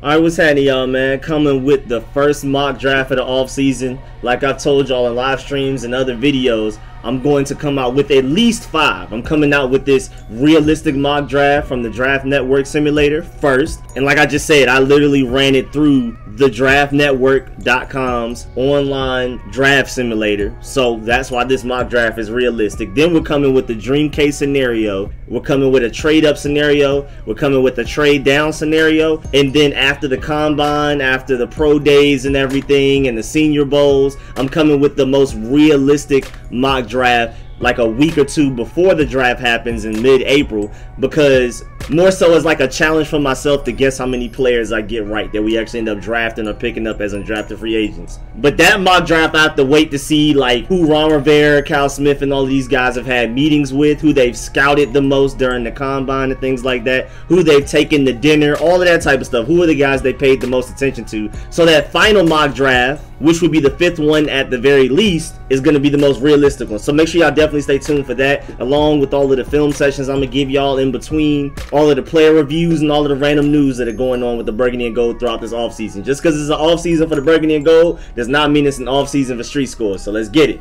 Alright, what's happening, y'all, man? Coming with the first mock draft of the off season. Like I've told y'all in live streams and other videos, I'm going to come out with at least 5. I'm coming out with this realistic mock draft from the DraftNetwork simulator first. And like I just said, I literally ran it through the DraftNetwork.com's online draft simulator. So that's why this mock draft is realistic. Then we're coming with the dream case scenario. We're coming with a trade up scenario. We're coming with a trade down scenario. And then after the combine, after the pro days and everything and the senior bowls, I'm coming with the most realistic mock draft like a week or two before the draft happens in mid-April, because more so as like a challenge for myself to guess how many players I get right that we actually end up drafting or picking up as undrafted free agents. But that mock draft, I have to wait to see like who Ron Rivera, Kyle Smith, and all these guys have had meetings with, who they've scouted the most during the combine and things like that, who they've taken to dinner, all of that type of stuff. Who are the guys they paid the most attention to? So that final mock draft, which would be the 5th one at the very least, is going to be the most realistic one. So make sure y'all definitely stay tuned for that, along with all of the film sessions I'm going to give y'all in between, all of the player reviews, and all of the random news that are going on with the Burgundy and Gold throughout this offseason. Just because it's an offseason for the Burgundy and Gold does not mean it's an offseason for Street Scores. So let's get it.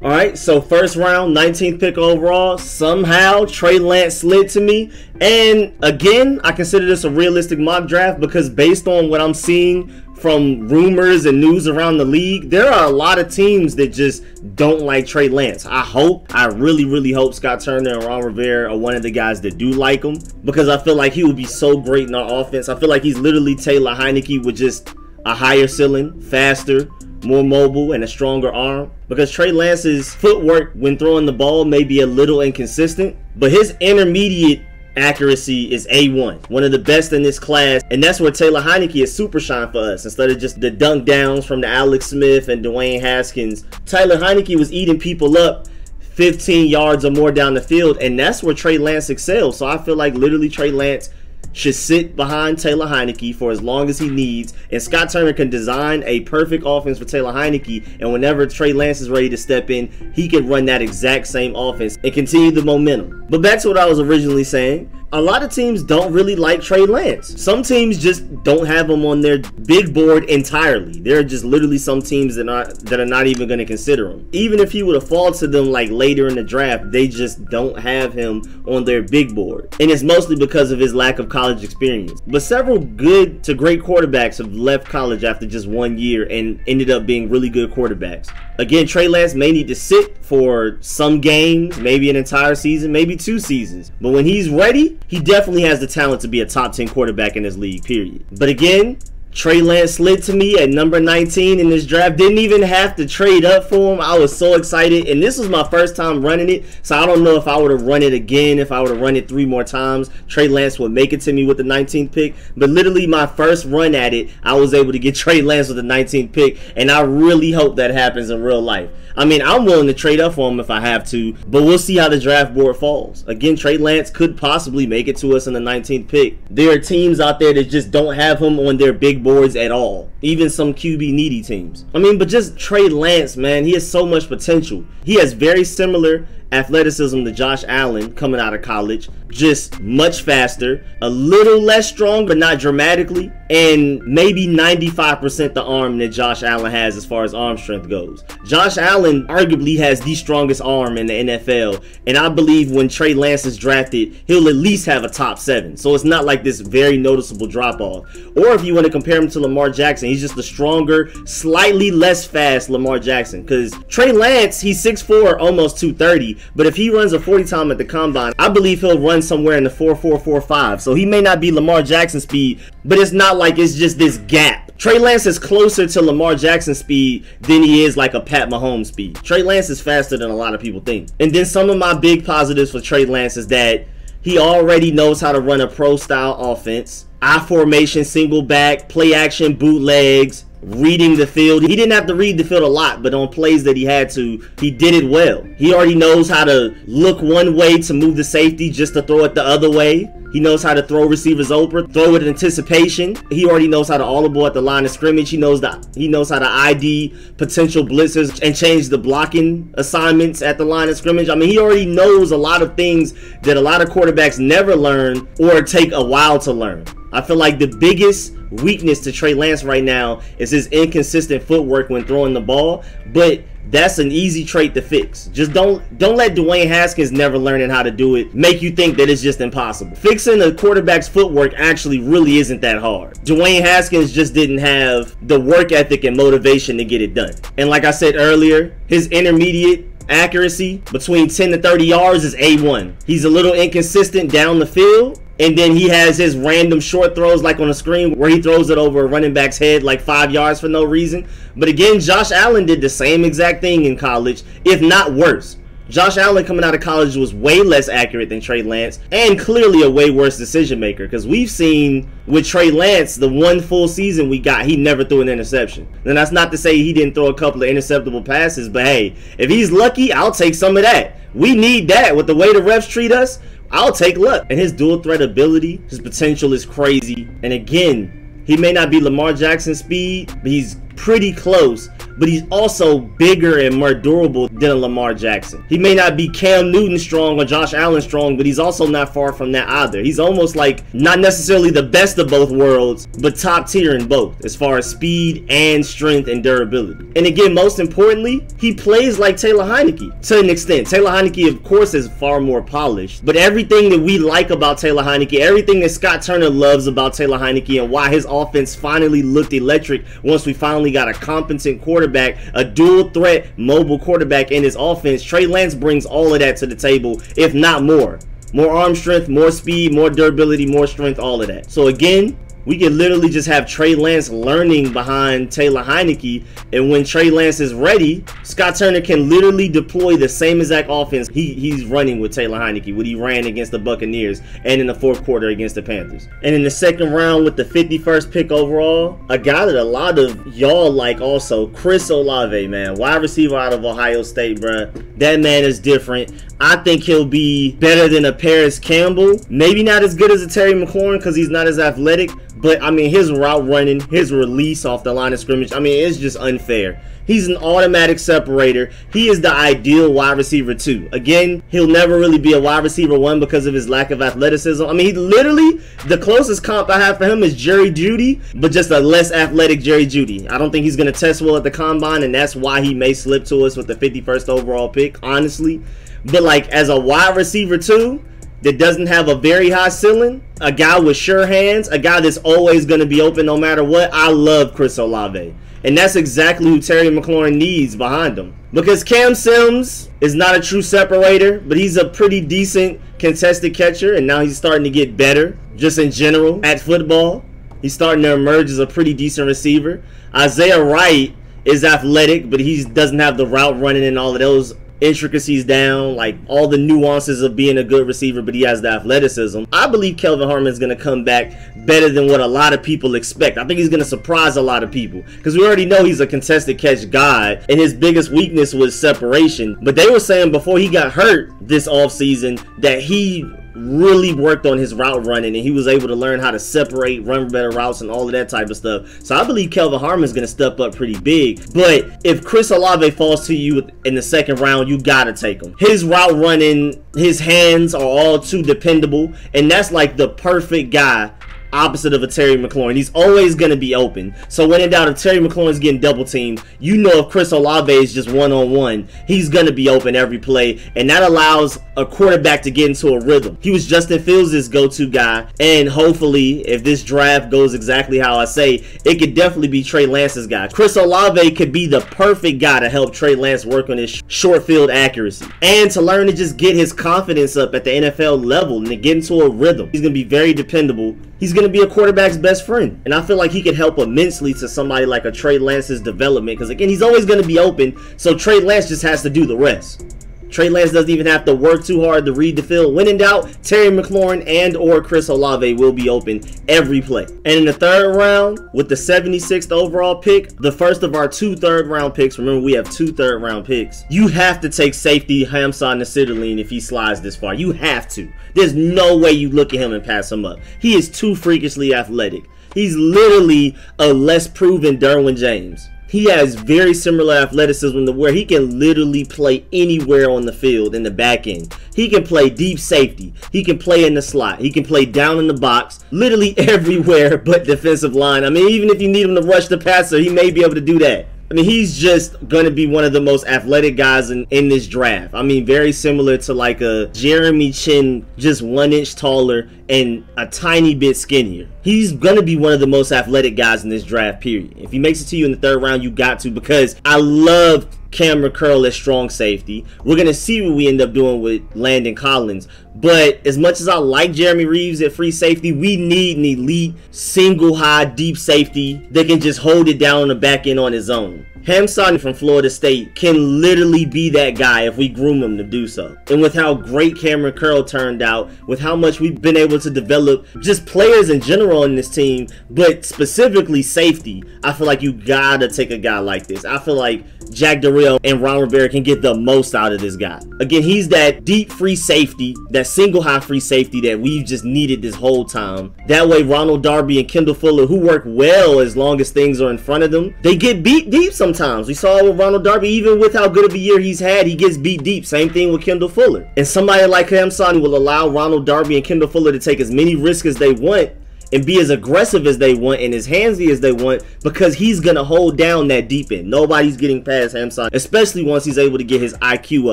Alright, so first round, 19th pick overall, somehow Trey Lance slid to me. And again, I consider this a realistic mock draft because based on what I'm seeing from rumors and news around the league, there are a lot of teams that just don't like Trey Lance. I really hope Scott Turner and Ron Rivera are one of the guys that do like him, because I feel like he would be so great in our offense. I feel like he's literally Taylor Heineke with just a higher ceiling, faster, more mobile, and a stronger arm. Because Trey Lance's footwork when throwing the ball may be a little inconsistent, but his intermediate accuracy is A1, one of the best in this class, and that's where Taylor Heineke is super shine for us. Instead of just the dunk downs from the Alex Smith and Dwayne Haskins, Taylor Heineke was eating people up 15 yards or more down the field, and that's where Trey Lance excels. So I feel like literally Trey Lance should sit behind Taylor Heineke for as long as he needs, and Scott Turner can design a perfect offense for Taylor Heineke, and whenever Trey Lance is ready to step in, he can run that exact same offense and continue the momentum. But back to what I was originally saying, a lot of teams don't really like Trey Lance. Some teams just don't have him on their big board entirely. There are just literally some teams that are not even going to consider him. Even if he would have fallen to them like later in the draft, they just don't have him on their big board. And it's mostly because of his lack of college experience. But several good to great quarterbacks have left college after just 1 year and ended up being really good quarterbacks. Again, Trey Lance may need to sit for some games, maybe an entire season, maybe 2 seasons. But when he's ready, he definitely has the talent to be a top 10 quarterback in this league, period. But again, Trey Lance slid to me at number 19 in this draft. Didn't even have to trade up for him. I was so excited, and this was my first time running it, so I don't know if I would have run it again. If I would have run it 3 more times, Trey Lance would make it to me with the 19th pick. But literally my first run at it, I was able to get Trey Lance with the 19th pick, and I really hope that happens in real life. I mean, I'm willing to trade up for him if I have to, but we'll see how the draft board falls. Again, Trey Lance could possibly make it to us in the 19th pick. There are teams out there that just don't have him on their big boards at all. Even some QB needy teams. I mean, but just Trey Lance, man, he has so much potential. He has very similar athleticism to Josh Allen coming out of college, just much faster, a little less strong but not dramatically, and maybe 95% the arm that Josh Allen has as far as arm strength goes. Josh Allen arguably has the strongest arm in the NFL, and I believe when Trey Lance is drafted, he'll at least have a top 7, so it's not like this very noticeable drop off. Or if you want to compare him to Lamar Jackson, he's just a stronger, slightly less fast Lamar Jackson, because Trey Lance, he's 6'4", almost 230, but if he runs a 40 time at the combine, I believe he'll run somewhere in the 4.4, 4.5. So he may not be Lamar Jackson speed, but it's not like it's just this gap. Trey Lance is closer to Lamar Jackson speed than he is like a Pat Mahomes speed. Trey Lance is faster than a lot of people think. And then some of my big positives for Trey Lance is that he already knows how to run a pro style offense. I formation, single back, play action, bootlegs. reading the field. He didn't have to read the field a lot, but on plays that he had to, he did it well. He already knows how to look one way to move the safety just to throw it the other way. He knows how to throw receivers open, throw with anticipation. He already knows how to audible at the line of scrimmage. He knows how to ID potential blitzers and change the blocking assignments at the line of scrimmage. I mean, he already knows a lot of things that a lot of quarterbacks never learn or take a while to learn. I feel like the biggest weakness to Trey Lance right now is his inconsistent footwork when throwing the ball, but that's an easy trait to fix. Just don't let Dwayne Haskins never learning how to do it make you think that it's just impossible. Fixing a quarterback's footwork actually really isn't that hard. Dwayne Haskins just didn't have the work ethic and motivation to get it done. And like I said earlier, his intermediate accuracy between 10 to 30 yards is A1. He's a little inconsistent down the field. And then he has his random short throws like on the screen where he throws it over a running back's head like 5 yards for no reason. But again, Josh Allen did the same exact thing in college, if not worse. Josh Allen coming out of college was way less accurate than Trey Lance and clearly a way worse decision maker, because we've seen with Trey Lance, the one full season we got, he never threw an interception. And that's not to say he didn't throw a couple of interceptable passes, but hey, if he's lucky, I'll take some of that. We need that with the way the refs treat us. I'll take luck. And his dual threat ability, his potential is crazy. And again, he may not be Lamar Jackson speed, but he's pretty close. But he's also bigger and more durable than a Lamar Jackson. He may not be Cam Newton strong or Josh Allen strong, but he's also not far from that either. He's almost like not necessarily the best of both worlds, but top tier in both as far as speed and strength and durability. And again, most importantly, he plays like Taylor Heinicke to an extent. Taylor Heinicke, of course, is far more polished, but everything that we like about Taylor Heinicke, everything that Scott Turner loves about Taylor Heinicke, and why his offense finally looked electric once we finally got a competent quarterback, a dual threat mobile quarterback in his offense, Trey Lance brings all of that to the table, if not more. More arm strength, more speed, more durability, more strength, all of that. So again, we could literally just have Trey Lance learning behind Taylor Heinicke, and when Trey Lance is ready, Scott Turner can literally deploy the same exact offense he's running with Taylor Heinicke, what he ran against the Buccaneers and in the fourth quarter against the Panthers. And in the second round with the 51st pick overall, a guy that a lot of y'all like also, Chris Olave, man. Wide receiver out of Ohio State, bruh. That man is different. I think he'll be better than a Paris Campbell. Maybe not as good as a Terry McLaurin because he's not as athletic. But, I mean, his route running, his release off the line of scrimmage, I mean, it's just unfair. He's an automatic separator. He is the ideal wide receiver 2. Again, he'll never really be a wide receiver 1 because of his lack of athleticism. I mean, he literally, the closest comp I have for him is Jerry Jeudy, but just a less athletic Jerry Jeudy. I don't think he's going to test well at the combine, and that's why he may slip to us with the 51st overall pick, honestly. But, like, as a wide receiver 2, that doesn't have a very high ceiling, a guy with sure hands, a guy that's always going to be open no matter what, I love Chris Olave. And that's exactly who Terry McLaurin needs behind him. Because Cam Sims is not a true separator, but he's a pretty decent contested catcher, and now he's starting to get better just in general at football. He's starting to emerge as a pretty decent receiver. Isaiah Wright is athletic, but he doesn't have the route running and all of those intricacies down, like all the nuances of being a good receiver, but he has the athleticism. I believe Kelvin Harmon's going to come back better than what a lot of people expect. I think he's going to surprise a lot of people because we already know he's a contested catch guy and his biggest weakness was separation. But they were saying before he got hurt this offseason that he really worked on his route running and he was able to learn how to separate, run better routes and all of that type of stuff. So I believe Kelvin Harmon's going to step up pretty big. But if Chris Olave falls to you in the second round, you got to take him. His route running, his hands are all too dependable, and that's like the perfect guy opposite of a Terry McLaurin. He's always going to be open. So when in doubt, if Terry McLaurin's getting double teamed, you know if Chris Olave is just one-on-one, he's going to be open every play, and that allows a quarterback to get into a rhythm. He was Justin Fields' go-to guy, and hopefully, if this draft goes exactly how I say, it could definitely be Trey Lance's guy. Chris Olave could be the perfect guy to help Trey Lance work on his short field accuracy and to learn to just get his confidence up at the NFL level and to get into a rhythm. He's going to be very dependable. He's going to be a quarterback's best friend. And I feel like he could help immensely to somebody like a Trey Lance's development. Because, again, he's always going to be open. So Trey Lance just has to do the rest. Trey Lance doesn't even have to work too hard to read the field. When in doubt, Terry McLaurin and or Chris Olave will be open every play. And in the third round, with the 76th overall pick, the first of our 2 third-round picks, remember we have 2 third-round picks, you have to take safety Hamza Nasirilde if he slides this far. You have to. There's no way you look at him and pass him up. He is too freakishly athletic. He's literally a less proven Derwin James. He has very similar athleticism to where he can literally play anywhere on the field in the back end. He can play deep safety. He can play in the slot. He can play down in the box, literally everywhere but defensive line. I mean, even if you need him to rush the passer, he may be able to do that. I mean, he's just going to be one of the most athletic guys in this draft. I mean, very similar to like a Jeremy Chin, just 1 inch taller and a tiny bit skinnier. He's going to be one of the most athletic guys in this draft, period. If he makes it to you in the third round, you got to, because I love Cameron Curl as strong safety. We're going to see what we end up doing with Landon Collins. But as much as I like Jeremy Reeves at free safety, we need an elite, single high, deep safety that can just hold it down on the back end on his own. Hamza from Florida State can literally be that guy if we groom him to do so. And with how great Cameron Curl turned out, with how much we've been able to develop just players in general in this team, but specifically safety, I feel like you gotta take a guy like this. I feel like Jack Darrell and Ron Rivera can get the most out of this guy. Again, he's that deep free safety, that single high free safety that we've just needed this whole time. That way Ronald Darby and Kendall Fuller, who work well as long as things are in front of them, they get beat deep sometimes. We saw it with Ronald Darby. Even with how good of a year he's had, he gets beat deep. Same thing with Kendall Fuller. And somebody like Hamza will allow Ronald Darby and Kendall Fuller to take as many risks as they want and be as aggressive as they want and as handsy as they want, because he's going to hold down that deep end. Nobody's getting past Hamza, especially once he's able to get his IQ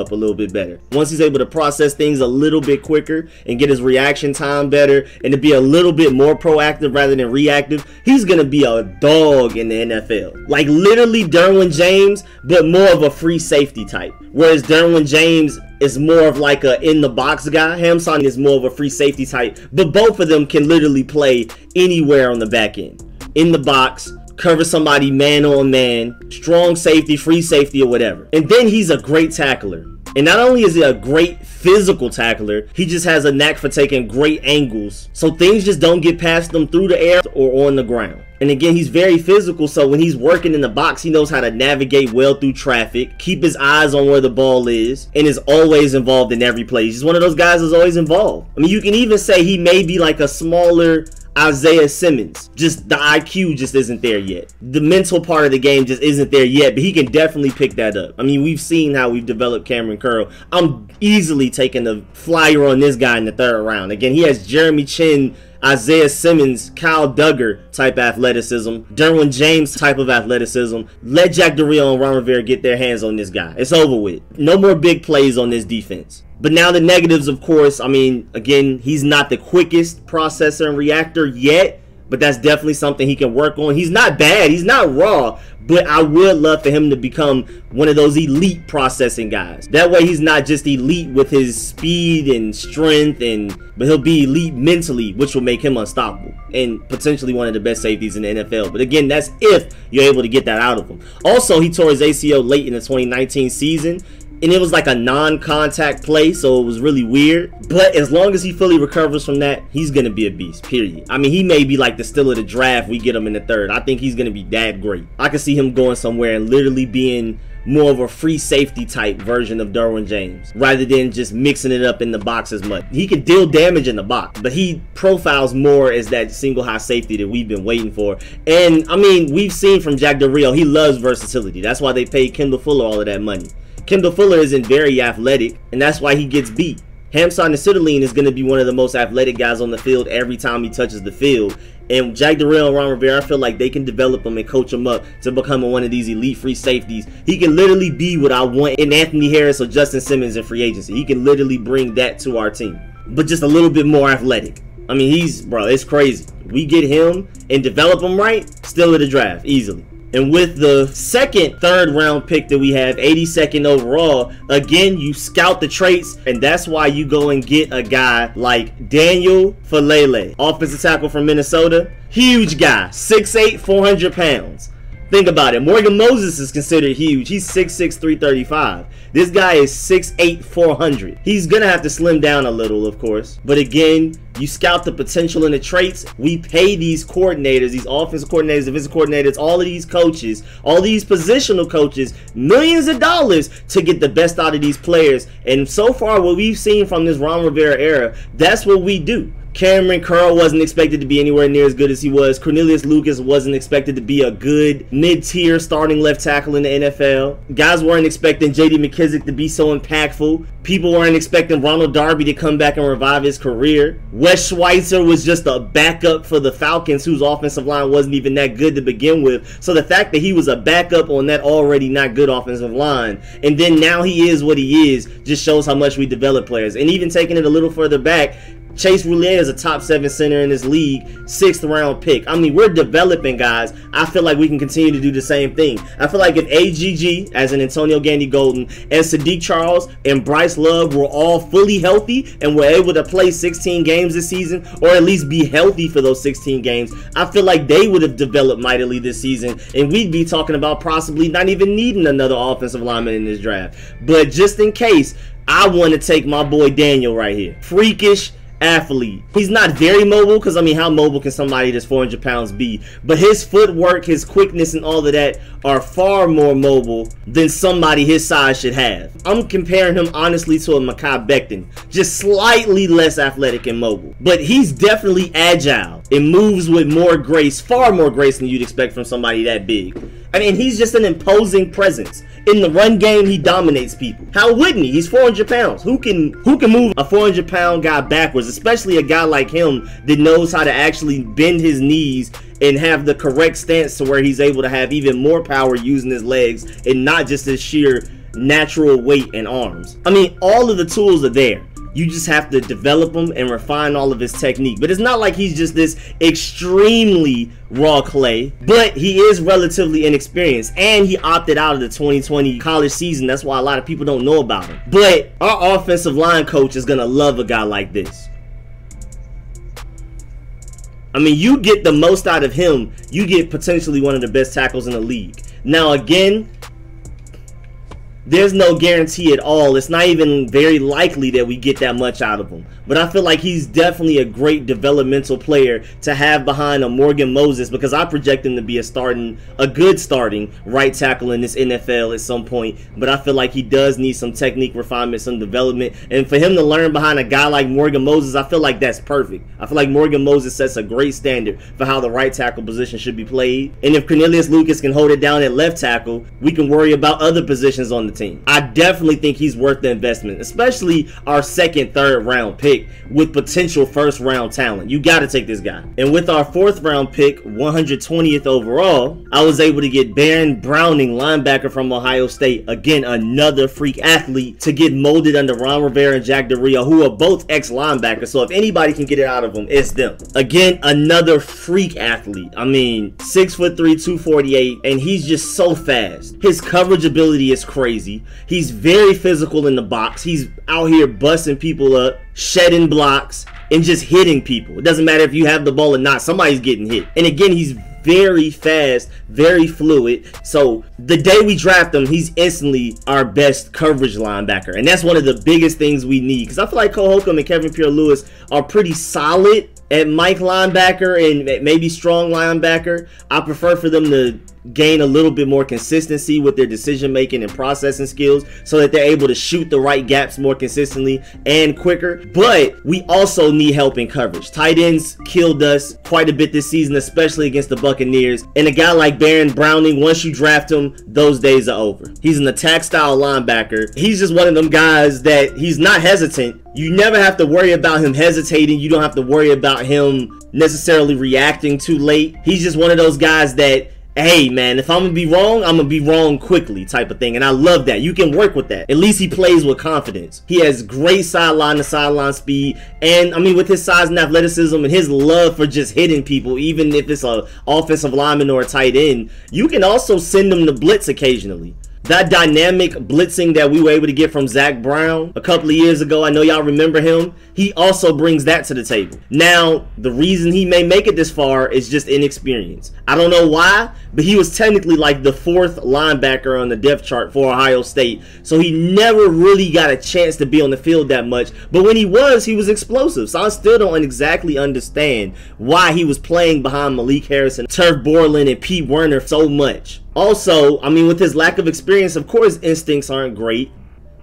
up a little bit better. Once he's able to process things a little bit quicker and get his reaction time better and to be a little bit more proactive rather than reactive, he's going to be a dog in the NFL. Like literally Derwin James, but more of a free safety type. Whereas Derwin James is more of like a in the box guy. Hamza is more of a free safety type, but both of them can literally play anywhere on the back end. In the box, cover somebody man on man, strong safety, free safety, or whatever. And then he's a great tackler. And not only is he a great physical tackler, he just has a knack for taking great angles, so things just don't get past him through the air or on the ground. And again, he's very physical, so when he's working in the box, he knows how to navigate well through traffic, keep his eyes on where the ball is, and is always involved in every play. He's just one of those guys that's always involved. I mean, you can even say he may be like a smaller Isaiah Simmons. Just the IQ just isn't there yet. The mental part of the game just isn't there yet, but he can definitely pick that up. I mean, we've seen how we've developed Cameron Curl. I'm easily taking the flyer on this guy in the third round. Again, he has Jeremy Chin, Isaiah Simmons, Kyle Duggar type athleticism, Derwin James type of athleticism. Let Jack Darrell and Ron Rivera get their hands on this guy. It's over with. No more big plays on this defense. But now the negatives, of course, I mean, again, he's not the quickest processor and reactor yet, but that's definitely something he can work on. He's not bad. He's not raw, but I would love for him to become one of those elite processing guys. That way he's not just elite with his speed and strength, but he'll be elite mentally, which will make him unstoppable and potentially one of the best safeties in the NFL. But again, that's if you're able to get that out of him. Also, he tore his ACL late in the 2019 season, and it was like a non-contact play, so it was really weird. But as long as he fully recovers from that, he's going to be a beast, period. I mean, he may be like the steal of the draft. We get him in the third. I think he's going to be that great. I can see him going somewhere and literally being more of a free safety type version of Derwin James, rather than just mixing it up in the box as much. He can deal damage in the box, but he profiles more as that single high safety that we've been waiting for. And I mean, we've seen from Jack Darrell, he loves versatility. That's why they paid Kendall Fuller all of that money. Kendall Fuller isn't very athletic, and that's why he gets beat. Hamza Nasirilde is going to be one of the most athletic guys on the field every time he touches the field. And Jack Darrell and Ron Rivera, I feel like they can develop him and coach him up to become one of these elite free safeties. He can literally be what I want in Anthony Harris or Justin Simmons in free agency. He can literally bring that to our team, but just a little bit more athletic. I mean, bro, it's crazy. We get him and develop him right, still in the draft, easily. And with the third round pick that we have, 82nd overall, again, you scout the traits, and that's why you go and get a guy like Daniel Faalele, offensive tackle from Minnesota. Huge guy, 6'8", 400 pounds. Think about it. Morgan Moses is considered huge. He's 6'6", 335. This guy is 6'8", 400. He's going to have to slim down a little, of course. But again, you scout the potential and the traits. We pay these coordinators, these offensive coordinators, defensive coordinators, all of these coaches, all these positional coaches, millions of dollars to get the best out of these players. And so far, what we've seen from this Ron Rivera era, that's what we do. Cameron Curl wasn't expected to be anywhere near as good as he was. Cornelius Lucas wasn't expected to be a good mid-tier starting left tackle in the NFL. Guys weren't expecting J.D. McKissick to be so impactful. People weren't expecting Ronald Darby to come back and revive his career. Wes Schweitzer was just a backup for the Falcons, whose offensive line wasn't even that good to begin with. So the fact that he was a backup on that already not good offensive line, and then now he is what he is, just shows how much we develop players. And even taking it a little further back, Chase Roullier is a top 7 center in this league, 6th round pick. I mean, we're developing guys. I feel like we can continue to do the same thing. I feel like if AGG, as in Antonio Gandy Golden, and Sadiq Charles and Bryce Love were all fully healthy and were able to play 16 games this season, or at least be healthy for those 16 games, I feel like they would have developed mightily this season, and we'd be talking about possibly not even needing another offensive lineman in this draft. But just in case, I want to take my boy Daniel right here. Freakish athlete. He's not very mobile, because I mean, how mobile can somebody that's 400 pounds be? But his footwork, his quickness, and all of that are far more mobile than somebody his size should have. I'm comparing him honestly to a Mekhi Becton, just slightly less athletic and mobile, but he's definitely agile. It moves with more grace, far more grace than you'd expect from somebody that big. I mean, he's just an imposing presence. In the run game, he dominates people. How wouldn't he? He's 400 pounds. Who can move a 400-pound guy backwards, especially a guy like him that knows how to actually bend his knees and have the correct stance to where he's able to have even more power using his legs and not just his sheer natural weight and arms. I mean, all of the tools are there. You just have to develop him and refine all of his technique. But it's not like he's just this extremely raw clay, but he is relatively inexperienced, and he opted out of the 2020 college season. That's why a lot of people don't know about him. But our offensive line coach is gonna love a guy like this. I mean, you get the most out of him, you get potentially one of the best tackles in the league. Now again, there's no guarantee at all. It's not even very likely that we get that much out of him. But I feel like he's definitely a great developmental player to have behind a Morgan Moses, because I project him to be a good starting right tackle in this NFL at some point. But I feel like he does need some technique refinement, some development. And for him to learn behind a guy like Morgan Moses, I feel like that's perfect. I feel like Morgan Moses sets a great standard for how the right tackle position should be played. And if Cornelius Lucas can hold it down at left tackle, we can worry about other positions on the team. I definitely think he's worth the investment, especially our 2nd, 3rd round pick with potential 1st round talent. You got to take this guy. And with our 4th round pick, 120th overall, I was able to get Baron Browning, linebacker from Ohio State. Again, another freak athlete to get molded under Ron Rivera and Jack Del Rio, who are both ex-linebackers. So if anybody can get it out of them, it's them. Again, another freak athlete. I mean, 6'3", 248, and he's just so fast. His coverage ability is crazy. He's very physical in the box. He's out here busting people up, shedding blocks, and just hitting people. It doesn't matter if you have the ball or not, somebody's getting hit. And again, he's very fast, very fluid. So the day we draft him, he's instantly our best coverage linebacker. And that's one of the biggest things we need, because I feel like Cole Holcomb and Kevin Pierre-Louis are pretty solid at Mike linebacker and maybe strong linebacker. I prefer for them to gain a little bit more consistency with their decision making and processing skills, so that they're able to shoot the right gaps more consistently and quicker. But we also need help in coverage. Tight ends killed us quite a bit this season, especially against the Buccaneers. And a guy like Baron Browning, once you draft him, those days are over. He's an attack style linebacker. He's just one of them guys that he's not hesitant. You never have to worry about him hesitating. You don't have to worry about him necessarily reacting too late. He's just one of those guys that, hey man, if I'm gonna be wrong, I'm gonna be wrong quickly type of thing. And I love that. You can work with that. At least he plays with confidence. He has great sideline to sideline speed. And I mean, with his size and athleticism and his love for just hitting people, even if it's an offensive lineman or a tight end, you can also send him to blitz occasionally. That dynamic blitzing that we were able to get from Zach Brown a couple of years ago, I know y'all remember him. He also brings that to the table. Now, the reason he may make it this far is just inexperience. I don't know why, but he was technically like the 4th linebacker on the depth chart for Ohio State. So he never really got a chance to be on the field that much. But when he was explosive. So I still don't exactly understand why he was playing behind Malik Harrison, Turf Borland, and Pete Werner so much. Also, I mean, with his lack of experience, of course, instincts aren't great.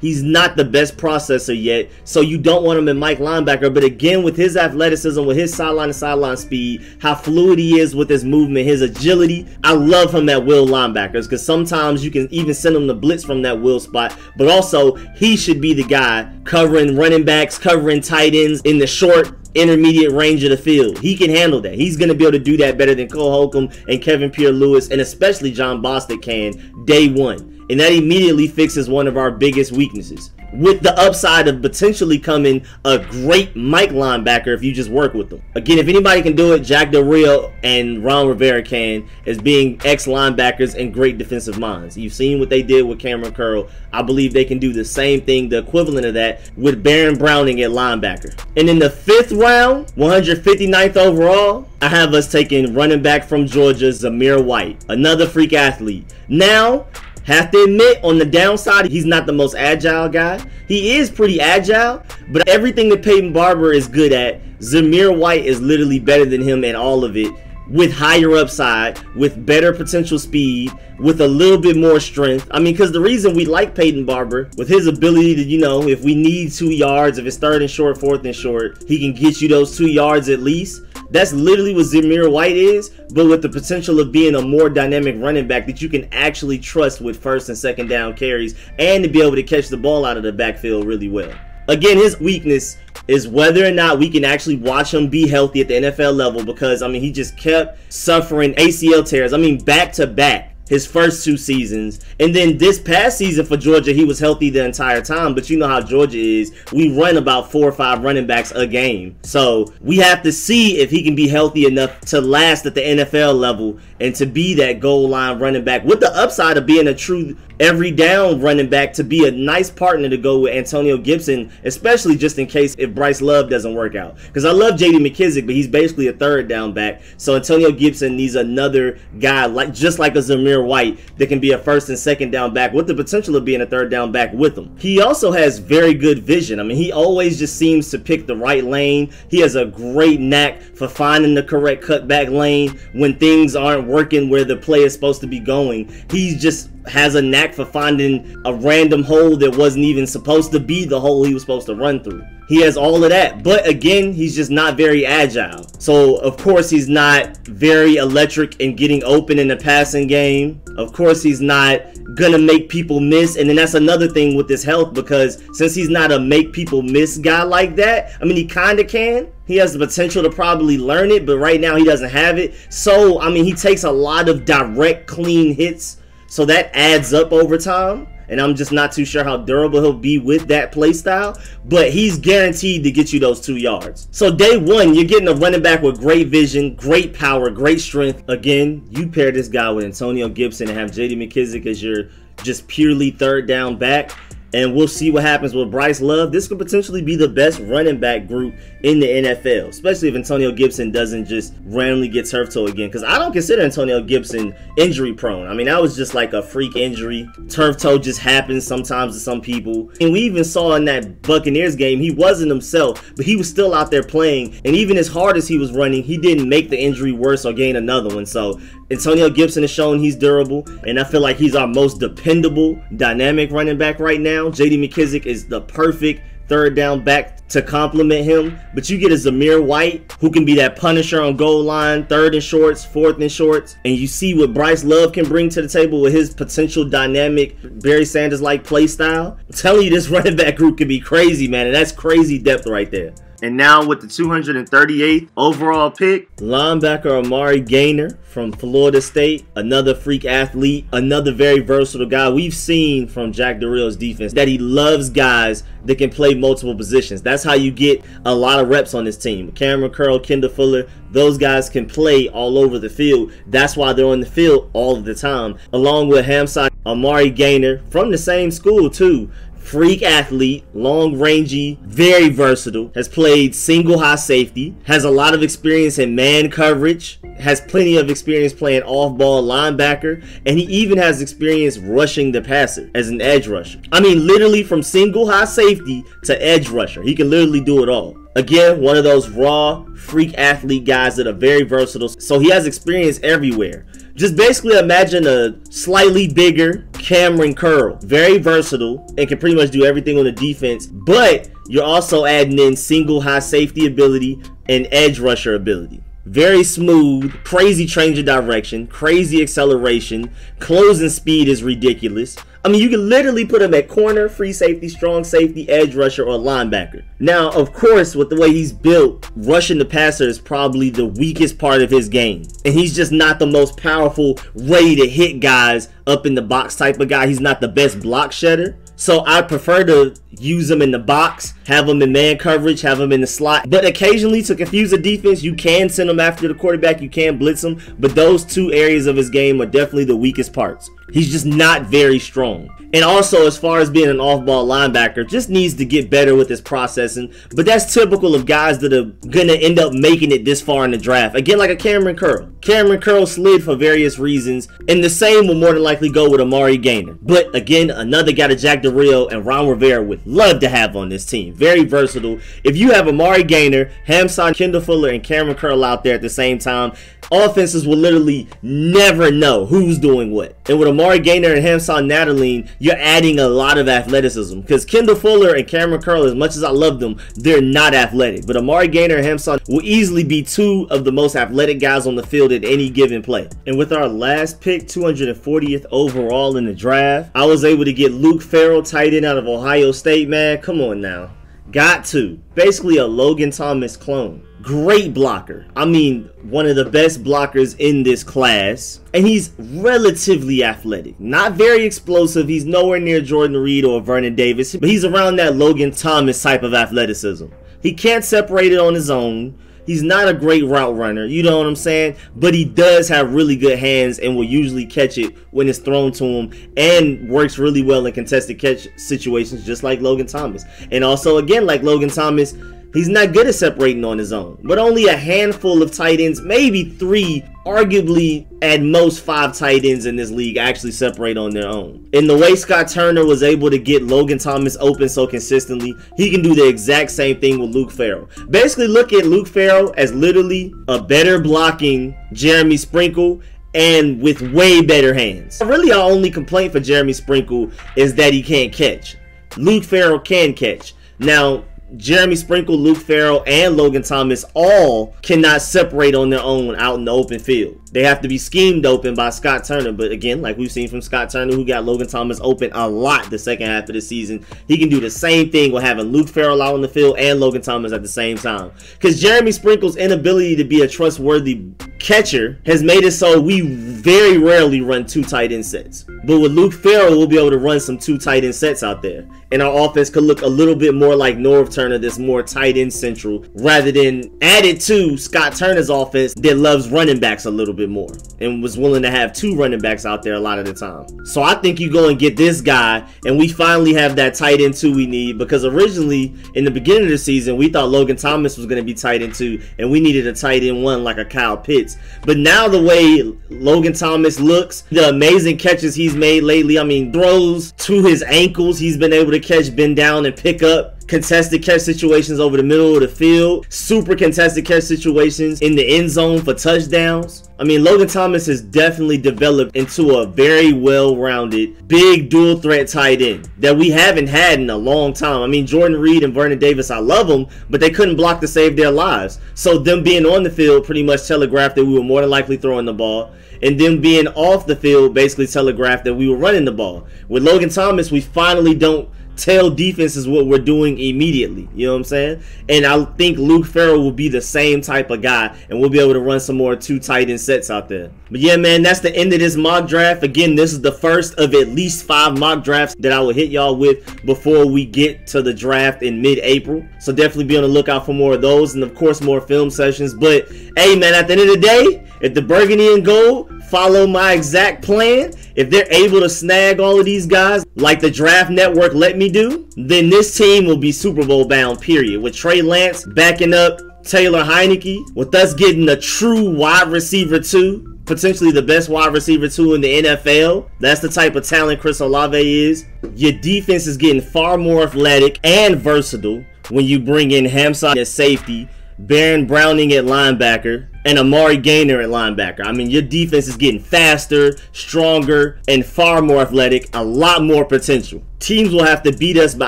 He's not the best processor yet, so you don't want him in Mike linebacker. But again, with his athleticism, with his sideline to sideline speed, how fluid he is with his movement, his agility, I love him at will linebackers, because sometimes you can even send him the blitz from that will spot. But also, he should be the guy covering running backs, covering tight ends in the short, intermediate range of the field. He can handle that. He's going to be able to do that better than Cole Holcomb and Kevin Pierre-Louis, and especially John Bostic can day one. And that immediately fixes one of our biggest weaknesses, with the upside of potentially coming a great Mike linebacker if you just work with them. Again, if anybody can do it, Jack Del Rio and Ron Rivera can, as being ex-linebackers and great defensive minds. You've seen what they did with Cameron Curl. I believe they can do the same thing, the equivalent of that, with Baron Browning at linebacker. And in the 5th round, 159th overall, I have us taking running back from Georgia, Zamir White, another freak athlete. Now, have to admit, on the downside, he's not the most agile guy. He is pretty agile, but everything that Peyton Barber is good at, Zamir White is literally better than him at all of it, with higher upside, with better potential speed, with a little bit more strength. I mean, because the reason we like Peyton Barber, with his ability to, you know, if we need 2 yards, if it's 3rd and short, 4th and short, he can get you those 2 yards at least. That's literally what Zamir White is, but with the potential of being a more dynamic running back that you can actually trust with 1st and 2nd down carries, and to be able to catch the ball out of the backfield really well. Again, his weakness is whether or not we can actually watch him be healthy at the NFL level, because, I mean, he just kept suffering ACL tears. I mean, back to back. His first 2 seasons, and then this past season for Georgia, he was healthy the entire time. But you know how Georgia is, we run about 4 or 5 running backs a game, so we have to see if he can be healthy enough to last at the NFL level and to be that goal line running back with the upside of being a true every down running back, to be a nice partner to go with Antonio Gibson, especially just in case if Bryce Love doesn't work out. Because I love J.D. McKissic, but he's basically a 3rd down back, so Antonio Gibson needs another guy just like a Zamir White that can be a 1st and 2nd down back with the potential of being a 3rd down back with him. He also has very good vision. I mean, he always just seems to pick the right lane. He has a great knack for finding the correct cutback lane when things aren't working where the play is supposed to be going. He just has a knack for finding a random hole that wasn't even supposed to be the hole he was supposed to run through. He has all of that, but again, he's just not very agile. So, of course, he's not very electric in getting open in the passing game. Of course, he's not gonna make people miss, and then that's another thing with his health, because since he's not a make people miss guy like that, I mean, he kind of can. He has the potential to probably learn it, but right now he doesn't have it. So, I mean, he takes a lot of direct, clean hits, so that adds up over time. And I'm just not too sure how durable he'll be with that play style, but he's guaranteed to get you those 2 yards. So day 1, you're getting a running back with great vision, great power, great strength. Again, you pair this guy with Antonio Gibson and have J.D. McKissic as your just purely 3rd down back. And we'll see what happens with Bryce Love. This could potentially be the best running back group in the NFL, especially if Antonio Gibson doesn't just randomly get turf toe again. Because I don't consider Antonio Gibson injury prone. I mean, that was just like a freak injury. Turf toe just happens sometimes to some people. And we even saw in that Buccaneers game, he wasn't himself, but he was still out there playing. And even as hard as he was running, he didn't make the injury worse or gain another one. So Antonio Gibson has shown he's durable, and I feel like he's our most dependable, dynamic running back right now. J.D. McKissic is the perfect 3rd down back to complement him, but you get a Zamir White who can be that punisher on goal line, 3rd and shorts, 4th and shorts, and you see what Bryce Love can bring to the table with his potential dynamic Barry Sanders-like play style. I'm telling you, this running back group could be crazy, man, and that's crazy depth right there. And now with the 238th overall pick, linebacker Amari Gainer from Florida State, another freak athlete, another very versatile guy. We've seen from Jack Del Rio's defense that he loves guys that can play multiple positions. That's how you get a lot of reps on this team. Cameron Curl, Kendall Fuller, those guys can play all over the field. That's why they're on the field all of the time. Along with Hamsah Amari Gainer from the same school too. Freak athlete, long rangey, very versatile, has played single high safety, has a lot of experience in man coverage, has plenty of experience playing off-ball linebacker, and he even has experience rushing the passer as an edge rusher. I mean, literally from single high safety to edge rusher. He can literally do it all. Again, one of those raw, freak athlete guys that are very versatile, so he has experience everywhere. Just basically imagine a slightly bigger Cameron Curl. Very versatile and can pretty much do everything on the defense, but you're also adding in single high safety ability and edge rusher ability. Very smooth, crazy change of direction, crazy acceleration, closing speed is ridiculous. I mean, you can literally put him at corner, free safety, strong safety, edge rusher, or linebacker. Now, of course, with the way he's built, rushing the passer is probably the weakest part of his game. And he's just not the most powerful, ready to hit guys up in the box type of guy. He's not the best block shedder. So I prefer to use him in the box, have him in man coverage, have him in the slot. But occasionally to confuse a defense, you can send him after the quarterback, you can blitz him. But those two areas of his game are definitely the weakest parts. He's just not very strong. And also, as far as being an off-ball linebacker, just needs to get better with his processing. But that's typical of guys that are going to end up making it this far in the draft. Again, like a Cameron Curl. Cameron Curl slid for various reasons. And the same will more than likely go with Amari Gainer. But again, another guy that Jack Del Rio and Ron Rivera would love to have on this team. Very versatile. If you have Amari Gainer, Hamsah, Kendall Fuller, and Cameron Curl out there at the same time, offenses will literally never know who's doing what. And with Amari Gainer and Hamsah Nataline, you're adding a lot of athleticism. Because Kendall Fuller and Cameron Curl, as much as I love them, they're not athletic. But Amari Gainer and Hamsah will easily be two of the most athletic guys on the field at any given play. And with our last pick, 240th overall in the draft, I was able to get Luke Farrell, tight end out of Ohio State, man. Come on now. Got to. Basically a Logan Thomas clone. Great blocker. I mean, one of the best blockers in this class. And he's relatively athletic. Not very explosive. He's nowhere near Jordan Reed or Vernon Davis. But he's around that Logan Thomas type of athleticism. He can't separate it on his own. He's not a great route runner, you know what I'm saying? But he does have really good hands and will usually catch it when it's thrown to him, and works really well in contested catch situations just like Logan Thomas. And also, again, like Logan Thomas, he's not good at separating on his own. But only a handful of tight ends, maybe 3, arguably at most 5 tight ends in this league actually separate on their own. And the way Scott Turner was able to get Logan Thomas open so consistently, he can do the exact same thing with Luke Farrell. Basically, look at Luke Farrell as literally a better blocking Jeremy Sprinkle and with way better hands. Really, our only complaint for Jeremy Sprinkle is that he can't catch. Luke Farrell can catch. Now, Jeremy Sprinkle, Luke Farrell, and Logan Thomas all cannot separate on their own out in the open field. They have to be schemed open by Scott Turner. But again, like we've seen from Scott Turner, who got Logan Thomas open a lot the second half of the season, he can do the same thing with having Luke Farrell out on the field and Logan Thomas at the same time. Because Jeremy Sprinkle's inability to be a trustworthy catcher has made it so we very rarely run 2 tight end sets. But with Luke Farrell, we'll be able to run some 2 tight end sets out there. And our offense could look a little bit more like Norv Turner, that's more tight end central, rather than added to Scott Turner's offense that loves running backs a little bit more and was willing to have 2 running backs out there a lot of the time. So I think you go and get this guy, and we finally have that tight end 2 we need, because originally in the beginning of the season we thought Logan Thomas was going to be tight end 2 and we needed a tight end 1 like a Kyle Pitts. But now the way Logan Thomas looks, the amazing catches he's made lately, I mean, throws to his ankles he's been able to catch, bend down and pick up, contested catch situations over the middle of the field, super contested catch situations in the end zone for touchdowns. I mean, Logan Thomas has definitely developed into a very well-rounded, big dual threat tight end that we haven't had in a long time. I mean, Jordan Reed and Vernon Davis, I love them, but they couldn't block to save their lives. So them being on the field pretty much telegraphed that we were more than likely throwing the ball, and them being off the field basically telegraphed that we were running the ball. With Logan Thomas, we finally don't tell defenses what we're doing immediately. You know what I'm saying? And I think Luke Farrell will be the same type of guy, and we'll be able to run some more 2 tight end sets out there. But yeah, man, that's the end of this mock draft. Again, this is the first of at least 5 mock drafts that I will hit y'all with before we get to the draft in mid-April. So definitely be on the lookout for more of those, and of course more film sessions. But hey, man, at the end of the day, if the Burgundy and Gold follow my exact plan, if they're able to snag all of these guys like the Draft Network let me do, then this team will be Super Bowl bound, period. With Trey Lance backing up Taylor Heineke, with us getting a true wide receiver 2, potentially the best wide receiver 2 in the NFL. That's the type of talent Chris Olave is. Your defense is getting far more athletic and versatile when you bring in Hamsah at safety, Baron Browning at linebacker, and Amari Gainer at linebacker. I mean, your defense is getting faster, stronger, and far more athletic, a lot more potential. Teams will have to beat us by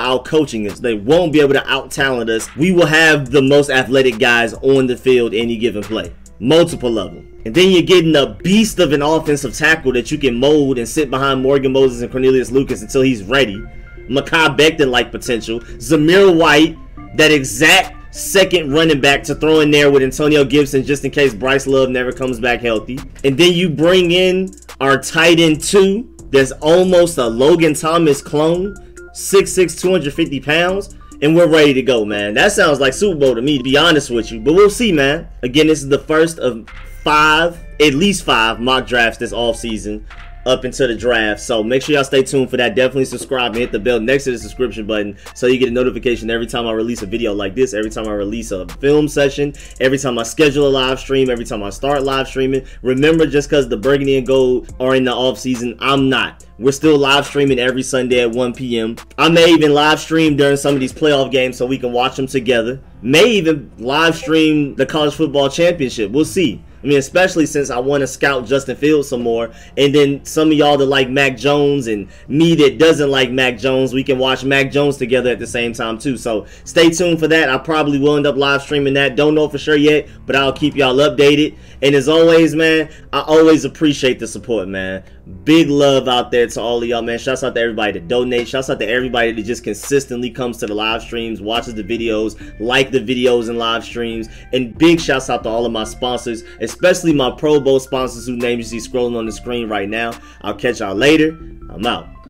out-coaching us. They won't be able to out-talent us. We will have the most athletic guys on the field any given play. Multiple of them. And then you're getting a beast of an offensive tackle that you can mold and sit behind Morgan Moses and Cornelius Lucas until he's ready. Mekhi Becton-like potential. Zamir White, that exact second running back to throw in there with Antonio Gibson just in case Bryce Love never comes back healthy. And then you bring in our tight end 2 that's almost a Logan Thomas clone, 6'6", 250 pounds, and we're ready to go, man. That sounds like Super Bowl to me, to be honest with you, but we'll see, man. Again, this is the first of 5, at least 5 mock drafts this offseason up into the draft, so make sure y'all stay tuned for that. Definitely subscribe and hit the bell next to the subscription button so you get a notification every time I release a video like this, every time I release a film session, every time I schedule a live stream, every time I start live streaming. Remember, just because the Burgundy and Gold are in the off season, I'm not. We're still live streaming every Sunday at 1 p.m. I may even live stream during some of these playoff games so we can watch them together. May even live stream the college football championship. We'll see. I mean, especially since I want to scout Justin Fields some more. And then some of y'all that like Mac Jones and me that doesn't like Mac Jones, we can watch Mac Jones together at the same time too. So stay tuned for that. I probably will end up live streaming that. Don't know for sure yet, but I'll keep y'all updated. And as always, man, I always appreciate the support, man. Big love out there to all of y'all, man. Shouts out to everybody that donates. Shouts out to everybody that just consistently comes to the live streams, watches the videos, like the videos and live streams. And big shouts out to all of my sponsors, especially my Pro Bowl sponsors whose names you see scrolling on the screen right now. I'll catch y'all later. I'm out.